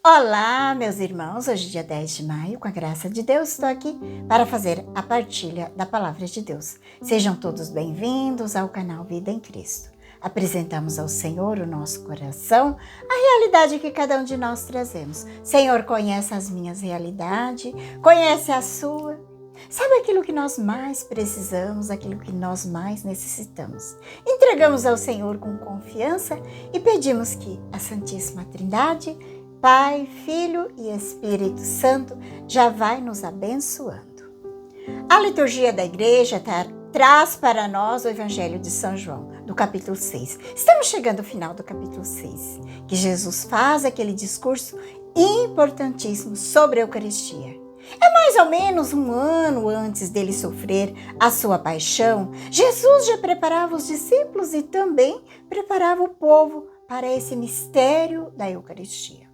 Olá, meus irmãos! Hoje, dia 10 de maio, com a graça de Deus, estou aqui para fazer a partilha da Palavra de Deus. Sejam todos bem-vindos ao canal Vida em Cristo. Apresentamos ao Senhor o nosso coração, a realidade que cada um de nós trazemos. Senhor, conhece as minhas realidades, conhece a sua. Sabe aquilo que nós mais precisamos, aquilo que nós mais necessitamos. Entregamos ao Senhor com confiança e pedimos que a Santíssima Trindade, Pai, Filho e Espírito Santo, já vai nos abençoando. A liturgia da igreja traz para nós o Evangelho de São João, do capítulo 6. Estamos chegando ao final do capítulo 6, que Jesus faz aquele discurso importantíssimo sobre a Eucaristia. É mais ou menos um ano antes dele sofrer a sua paixão, Jesus já preparava os discípulos e também preparava o povo para esse mistério da Eucaristia.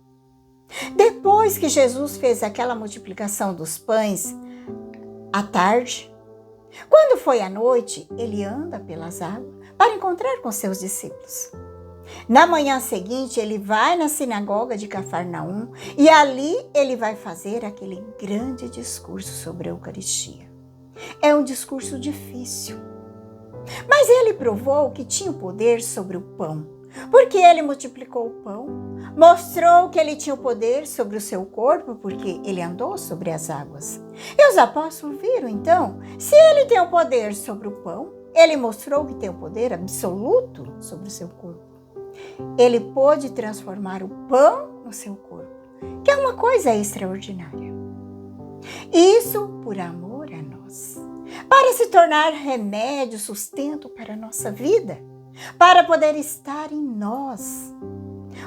Depois que Jesus fez aquela multiplicação dos pães à tarde, quando foi à noite, ele anda pelas águas para encontrar com seus discípulos. Na manhã seguinte, ele vai na sinagoga de Cafarnaum e ali ele vai fazer aquele grande discurso sobre a Eucaristia. É um discurso difícil, mas ele provou que tinha o poder sobre o pão, porque ele multiplicou o pão, mostrou que ele tinha o poder sobre o seu corpo, porque ele andou sobre as águas. E os apóstolos viram, então, se ele tem o poder sobre o pão, ele mostrou que tem o poder absoluto sobre o seu corpo. Ele pôde transformar o pão no seu corpo, que é uma coisa extraordinária. Isso por amor a nós, para se tornar remédio, sustento para a nossa vida, para poder estar em nós.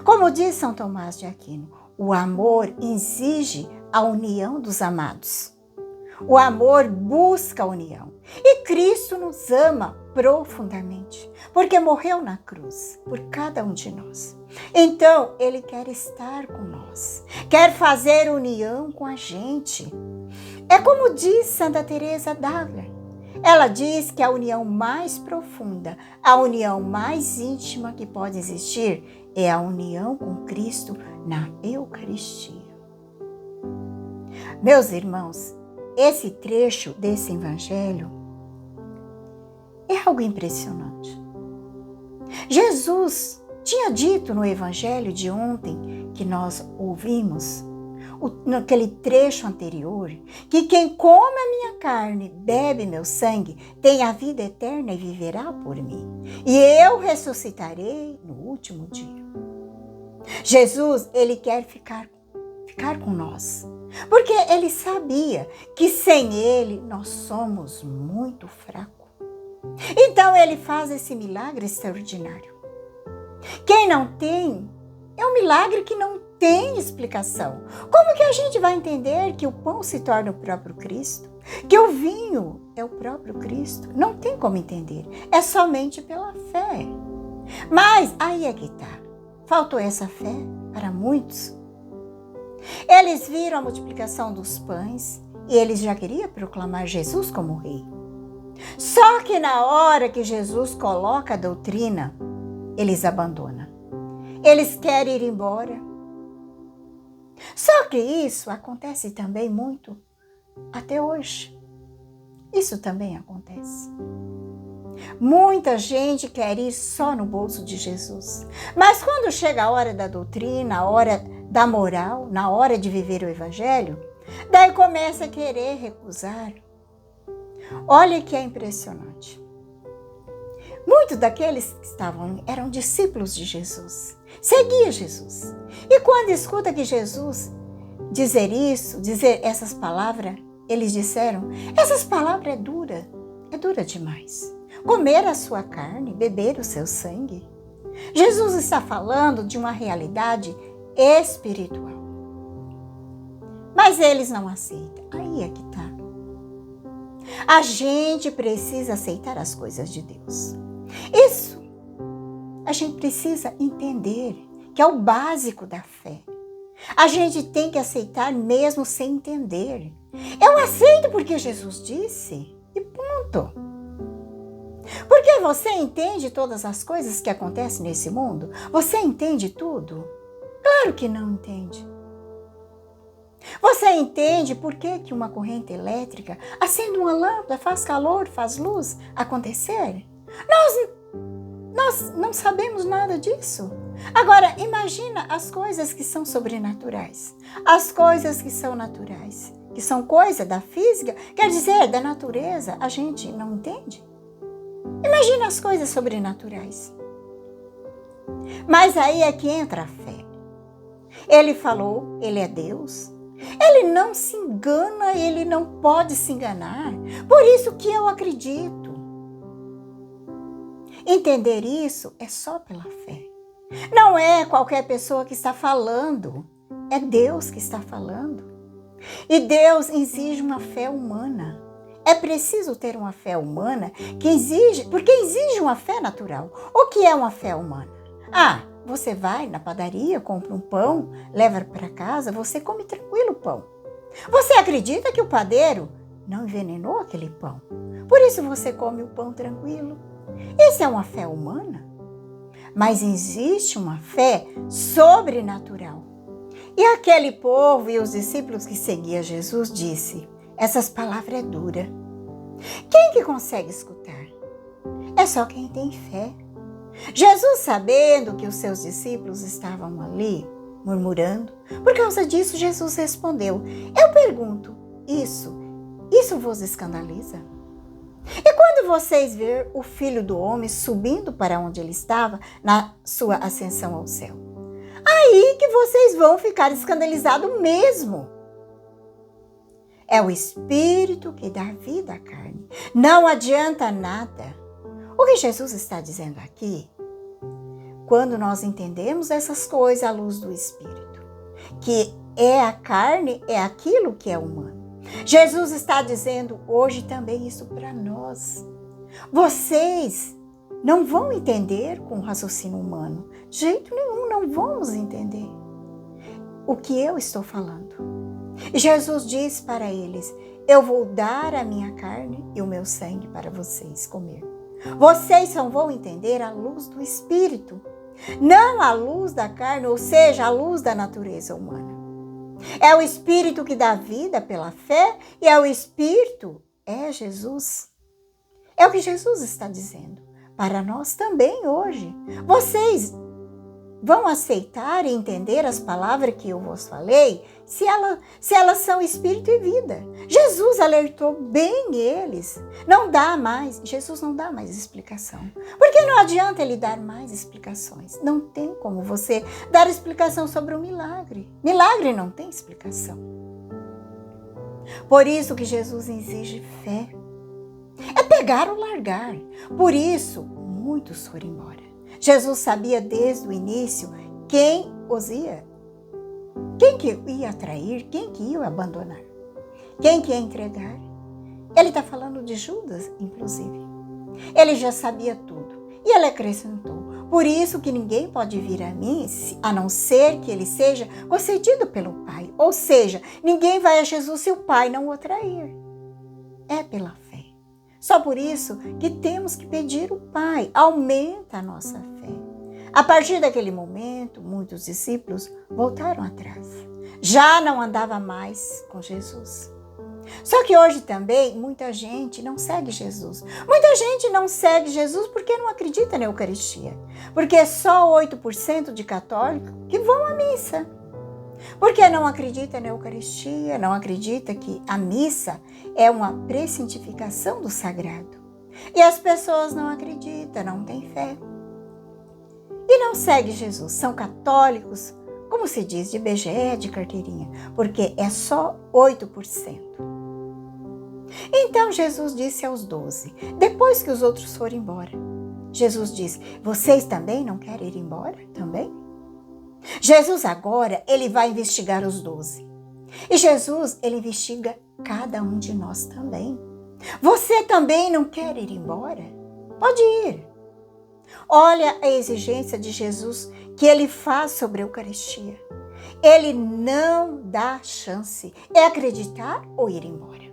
Como diz São Tomás de Aquino, o amor exige a união dos amados. O amor busca a união. E Cristo nos ama profundamente, porque morreu na cruz por cada um de nós. Então, Ele quer estar com nós, quer fazer união com a gente. É como diz Santa Teresa d'Ávila. Ela diz que a união mais profunda, a união mais íntima que pode existir é a união com Cristo na Eucaristia. Meus irmãos, esse trecho desse evangelho é algo impressionante. Jesus tinha dito no evangelho de ontem que nós ouvimos, naquele trecho anterior, que quem come a minha carne, bebe meu sangue, tem a vida eterna e viverá por mim. E eu ressuscitarei no último dia. Jesus, ele quer ficar com nós, porque ele sabia que sem ele nós somos muito fracos. Então ele faz esse milagre extraordinário. Quem não tem, é um milagre que não tem explicação. Como que a gente vai entender que o pão se torna o próprio Cristo? Que o vinho é o próprio Cristo? Não tem como entender. É somente pela fé. Mas aí é que está. Faltou essa fé para muitos. Eles viram a multiplicação dos pães e eles já queriam proclamar Jesus como rei. Só que na hora que Jesus coloca a doutrina, eles abandonam. Eles querem ir embora. Só que isso acontece também muito até hoje. Isso também acontece. Muita gente quer ir só no bolso de Jesus. Mas quando chega a hora da doutrina, a hora da moral, na hora de viver o evangelho, daí começa a querer recusar. Olha que é impressionante. Muitos daqueles que eram discípulos de Jesus, seguia Jesus. E quando escuta que Jesus dizer essas palavras, eles disseram, essas palavras é dura demais. Comer a sua carne, beber o seu sangue. Jesus está falando de uma realidade espiritual. Mas eles não aceitam. Aí é que está. A gente precisa aceitar as coisas de Deus. Isso a gente precisa entender, que é o básico da fé. A gente tem que aceitar mesmo sem entender. Eu aceito porque Jesus disse e ponto. Porque você entende todas as coisas que acontecem nesse mundo? Você entende tudo? Claro que não entende. Você entende por que uma corrente elétrica acende uma lâmpada, faz calor, faz luz acontecer? Nós não sabemos nada disso. Agora, imagina as coisas que são sobrenaturais, as coisas que são naturais, que são coisa da física, quer dizer, da natureza, a gente não entende. Imagina as coisas sobrenaturais. Mas aí é que entra a fé. Ele falou, ele é Deus. Ele não se engana, ele não pode se enganar. Por isso que eu acredito. Entender isso é só pela fé. Não é qualquer pessoa que está falando, é Deus que está falando. E Deus exige uma fé humana. É preciso ter uma fé humana porque exige uma fé natural. O que é uma fé humana? Você vai na padaria, compra um pão, leva para casa, você come tranquilo o pão. Você acredita que o padeiro não envenenou aquele pão? Por isso você come o pão tranquilo. Isso é uma fé humana. Mas existe uma fé sobrenatural. E aquele povo e os discípulos que seguiam Jesus disse, essas palavras é dura. Quem que consegue escutar? É só quem tem fé. Jesus, sabendo que os seus discípulos estavam ali, murmurando, por causa disso, Jesus respondeu, eu pergunto, isso vos escandaliza? E quando vocês ver o Filho do Homem subindo para onde ele estava, na sua ascensão ao céu, aí que vocês vão ficar escandalizados mesmo. É o Espírito que dá vida à carne. Não adianta nada. O que Jesus está dizendo aqui, quando nós entendemos essas coisas à luz do Espírito, que é a carne, é aquilo que é humano. Jesus está dizendo hoje também isso para nós. Vocês não vão entender com o raciocínio humano. De jeito nenhum, não vamos entender o que eu estou falando. E Jesus diz para eles, eu vou dar a minha carne e o meu sangue para vocês comer. Vocês só vão entender a luz do Espírito, não a luz da carne, ou seja, a luz da natureza humana. É o Espírito que dá vida pela fé e é o Espírito, é Jesus. É o que Jesus está dizendo para nós também hoje. Vocês vão aceitar e entender as palavras que eu vos falei se elas são Espírito e vida. Jesus alertou bem eles. Não dá mais, Jesus não dá mais explicação. Porque não adianta ele dar mais explicações. Não tem como você dar explicação sobre um milagre. Milagre não tem explicação. Por isso que Jesus exige fé. É pegar ou largar. Por isso, muitos foram embora. Jesus sabia desde o início quem que ia trair, quem que ia abandonar, quem que ia entregar. Ele está falando de Judas, inclusive. Ele já sabia tudo e ele acrescentou, por isso que ninguém pode vir a mim, a não ser que ele seja concedido pelo Pai. Ou seja, ninguém vai a Jesus se o Pai não o trair. É pela fé. Só por isso que temos que pedir o Pai, aumenta a nossa fé. A partir daquele momento, muitos discípulos voltaram atrás. Já não andava mais com Jesus. Só que hoje também muita gente não segue Jesus. Muita gente não segue Jesus porque não acredita na Eucaristia. Porque é só 8% de católicos que vão à missa. Porque não acredita na Eucaristia, não acredita que a missa é uma presentificação do sagrado. E as pessoas não acreditam, não têm fé. E não seguem Jesus, são católicos, como se diz, de IBGE, de carteirinha, porque é só 8%. Então Jesus disse aos 12, depois que os outros foram embora, Jesus disse, vocês também não querem ir embora? Também? Jesus agora, ele vai investigar os 12. E Jesus, ele investiga cada um de nós também. Você também não quer ir embora? Pode ir. Olha a exigência de Jesus que ele faz sobre a Eucaristia. Ele não dá chance. É acreditar ou ir embora.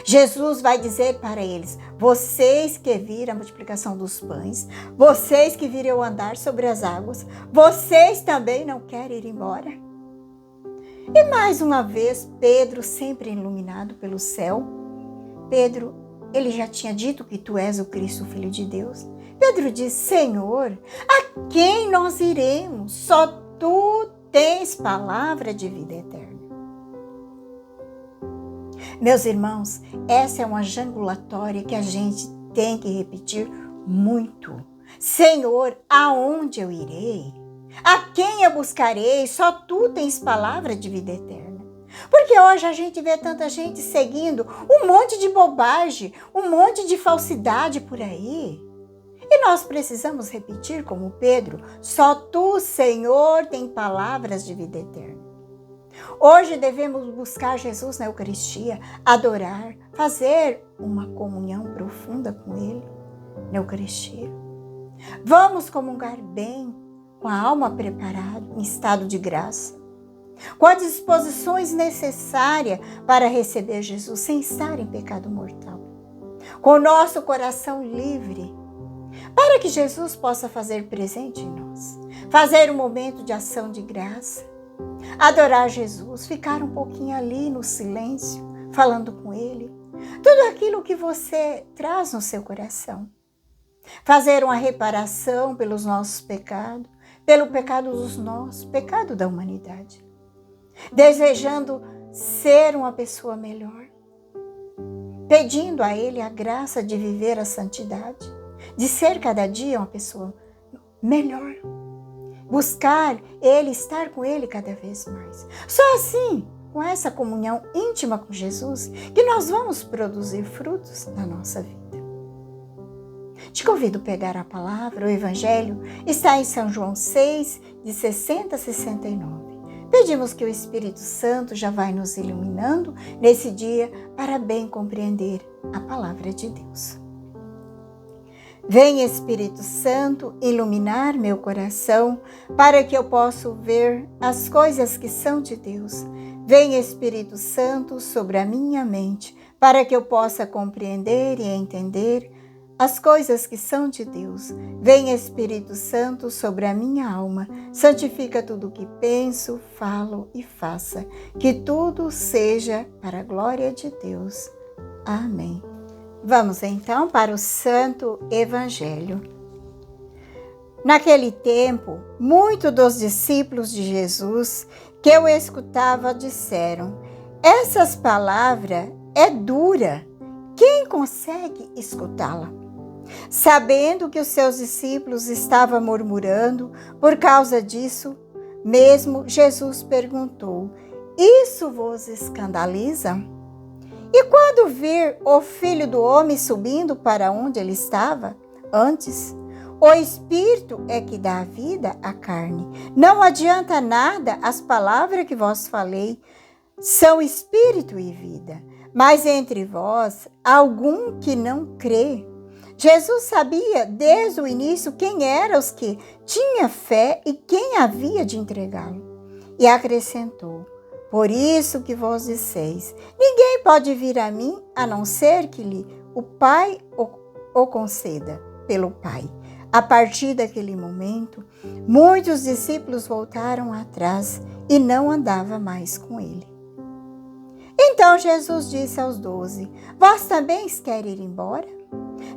Jesus vai dizer para eles, vocês que viram a multiplicação dos pães, vocês que viram andar sobre as águas, vocês também não querem ir embora? E mais uma vez, Pedro, sempre iluminado pelo céu, Pedro, ele já tinha dito que tu és o Cristo, o Filho de Deus. Pedro diz: Senhor, a quem nós iremos? Só tu tens palavra de vida eterna. Meus irmãos, essa é uma jangulatória que a gente tem que repetir muito. Senhor, aonde eu irei? A quem eu buscarei? Só tu tens palavra de vida eterna. Porque hoje a gente vê tanta gente seguindo um monte de bobagem, um monte de falsidade por aí. E nós precisamos repetir como Pedro: só tu, Senhor, tem palavras de vida eterna. Hoje devemos buscar Jesus na Eucaristia, adorar, fazer uma comunhão profunda com Ele na Eucaristia. Vamos comungar bem, com a alma preparada, em estado de graça, com as disposições necessárias para receber Jesus sem estar em pecado mortal, com o nosso coração livre, para que Jesus possa fazer presente em nós, fazer um momento de ação de graça, adorar Jesus, ficar um pouquinho ali no silêncio, falando com Ele, tudo aquilo que você traz no seu coração, fazer uma reparação pelos nossos pecados, pelo pecado dos nossos, pecado da humanidade, desejando ser uma pessoa melhor, pedindo a Ele a graça de viver a santidade, de ser cada dia uma pessoa melhor, buscar Ele, estar com Ele cada vez mais. Só assim, com essa comunhão íntima com Jesus, que nós vamos produzir frutos na nossa vida. Te convido a pegar a palavra, o Evangelho está em São João 6, de 60 a 69. Pedimos que o Espírito Santo já vai nos iluminando nesse dia para bem compreender a palavra de Deus. Vem, Espírito Santo, iluminar meu coração para que eu possa ver as coisas que são de Deus. Vem, Espírito Santo, sobre a minha mente para que eu possa compreender e entender as coisas que são de Deus. Vem, Espírito Santo, sobre a minha alma, santifica tudo o que penso, falo e faça, que tudo seja para a glória de Deus. Amém. Vamos então para o Santo Evangelho. Naquele tempo, muitos dos discípulos de Jesus que eu escutava disseram: essas palavras é dura, quem consegue escutá-la? Sabendo que os seus discípulos estavam murmurando por causa disso, mesmo Jesus perguntou: isso vos escandaliza? E quando vir o Filho do Homem subindo para onde ele estava antes, o Espírito é que dá vida à carne. Não adianta nada as palavras que vos falei, são Espírito e vida. Mas entre vós, algum que não crê. Jesus sabia desde o início quem eram os que tinham fé e quem havia de entregá-lo. E acrescentou: por isso que vos disseis, ninguém pode vir a mim a não ser que lhe o Pai o conceda pelo Pai. A partir daquele momento, muitos discípulos voltaram atrás e não andavam mais com ele. Então Jesus disse aos 12: vós também quereis ir embora?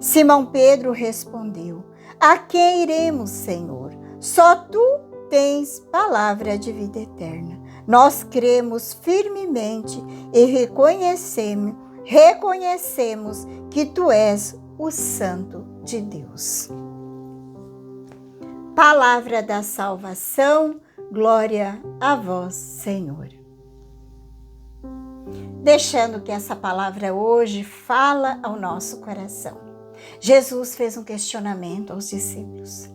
Simão Pedro respondeu: a quem iremos, Senhor? Só tu tens palavra de vida eterna. Nós cremos firmemente e reconhecemos que tu és o Santo de Deus. Palavra da salvação, glória a vós, Senhor. Deixando que essa palavra hoje fala ao nosso coração. Jesus fez um questionamento aos discípulos.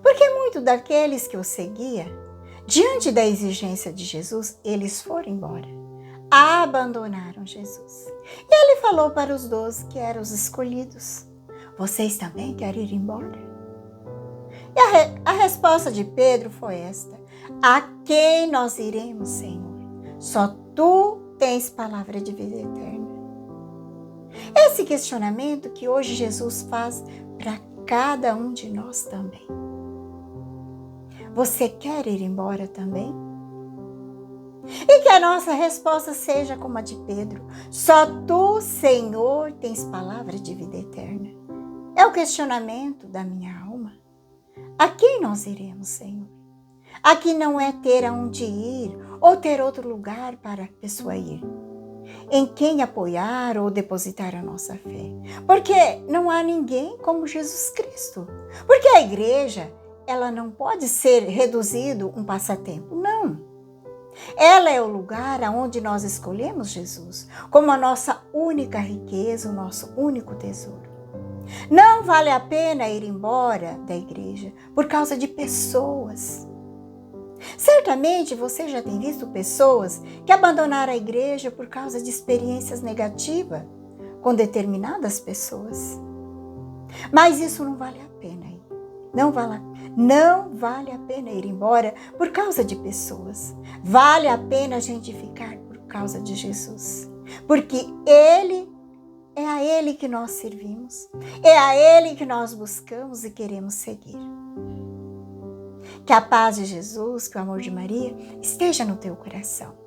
Porque muitos daqueles que o seguiam, diante da exigência de Jesus, eles foram embora. Abandonaram Jesus. E ele falou para os 12 que eram os escolhidos: vocês também querem ir embora? E a resposta de Pedro foi esta: a quem nós iremos, Senhor? Só tu tens palavra de vida eterna. Esse questionamento que hoje Jesus faz para cada um de nós também. Você quer ir embora também? E que a nossa resposta seja como a de Pedro: só tu, Senhor, tens palavra de vida eterna. É o questionamento da minha alma. A quem nós iremos, Senhor? Aqui não é ter aonde ir ou ter outro lugar para a pessoa ir. Em quem apoiar ou depositar a nossa fé. Porque não há ninguém como Jesus Cristo. Porque a igreja, ela não pode ser reduzido um passatempo. Não. Ela é o lugar aonde nós escolhemos Jesus como a nossa única riqueza, o nosso único tesouro. Não vale a pena ir embora da igreja por causa de pessoas. Certamente você já tem visto pessoas que abandonaram a igreja por causa de experiências negativas com determinadas pessoas. Mas isso não vale a pena. Não vale a pena ir embora por causa de pessoas. Vale a pena a gente ficar por causa de Jesus. Porque é a Ele que nós servimos. É a Ele que nós buscamos e queremos seguir. Que a paz de Jesus, que o amor de Maria esteja no teu coração.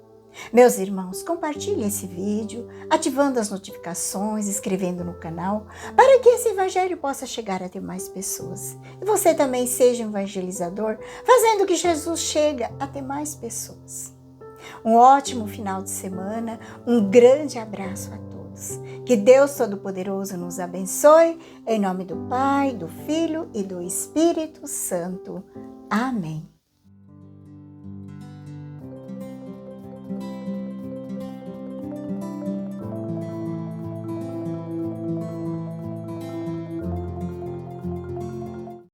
Meus irmãos, compartilhe esse vídeo, ativando as notificações, inscrevendo no canal, para que esse evangelho possa chegar até mais pessoas. E você também seja um evangelizador, fazendo que Jesus chegue até mais pessoas. Um ótimo final de semana, um grande abraço a todos. Que Deus Todo-Poderoso nos abençoe, em nome do Pai, do Filho e do Espírito Santo. Amém.